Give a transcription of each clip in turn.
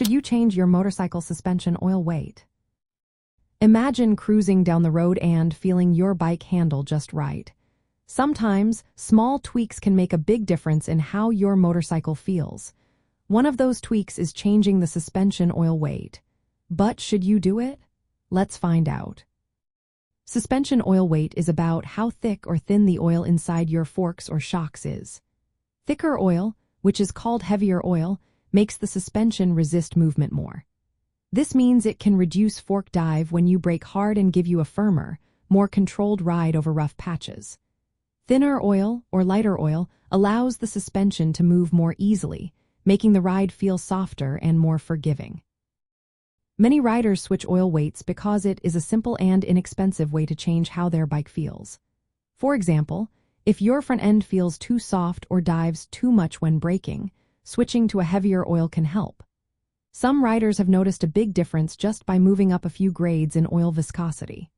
should you change your motorcycle suspension oil weight? Imagine cruising down the road and feeling your bike handle just right. Sometimes, small tweaks can make a big difference in how your motorcycle feels. One of those tweaks is changing the suspension oil weight. But should you do it? Let's find out. Suspension oil weight is about how thick or thin the oil inside your forks or shocks is. Thicker oil, which is called heavier oil, makes the suspension resist movement more. This means it can reduce fork dive when you brake hard and give you a firmer, more controlled ride over rough patches. Thinner oil, or lighter oil, allows the suspension to move more easily, making the ride feel softer and more forgiving. Many riders switch oil weights because it is a simple and inexpensive way to change how their bike feels. For example, if your front end feels too soft or dives too much when braking, switching to a heavier oil can help. Some riders have noticed a big difference just by moving up a few grades in oil viscosity.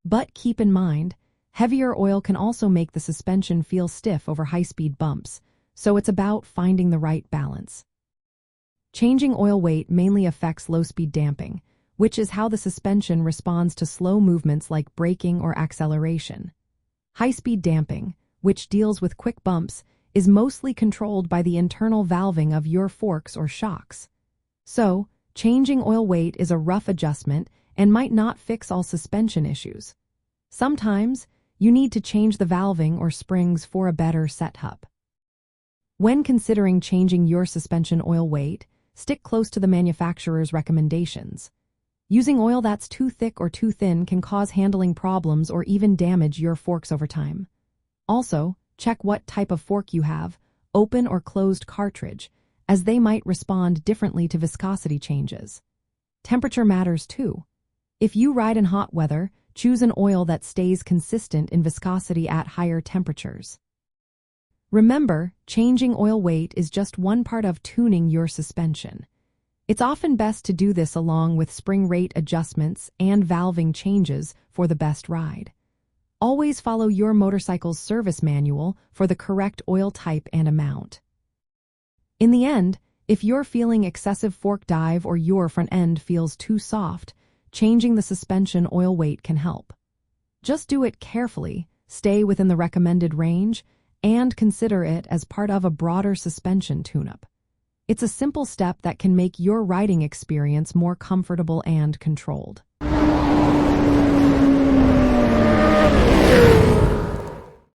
But keep in mind, heavier oil can also make the suspension feel stiff over high-speed bumps, so it's about finding the right balance. Changing oil weight mainly affects low-speed damping, which is how the suspension responds to slow movements like braking or acceleration. High-speed damping, which deals with quick bumps, is mostly controlled by the internal valving of your forks or shocks. So, changing oil weight is a rough adjustment and might not fix all suspension issues. Sometimes, you need to change the valving or springs for a better setup. When considering changing your suspension oil weight, stick close to the manufacturer's recommendations. Using oil that's too thick or too thin can cause handling problems or even damage your forks over time. Also, check what type of fork you have, open or closed cartridge, as they might respond differently to viscosity changes. Temperature matters too. If you ride in hot weather, choose an oil that stays consistent in viscosity at higher temperatures. Remember, changing oil weight is just one part of tuning your suspension. It's often best to do this along with spring rate adjustments and valving changes for the best ride. Always follow your motorcycle's service manual for the correct oil type and amount. In the end, if you're feeling excessive fork dive or your front end feels too soft, changing the suspension oil weight can help. Just do it carefully, stay within the recommended range, and consider it as part of a broader suspension tune-up. It's a simple step that can make your riding experience more comfortable and controlled.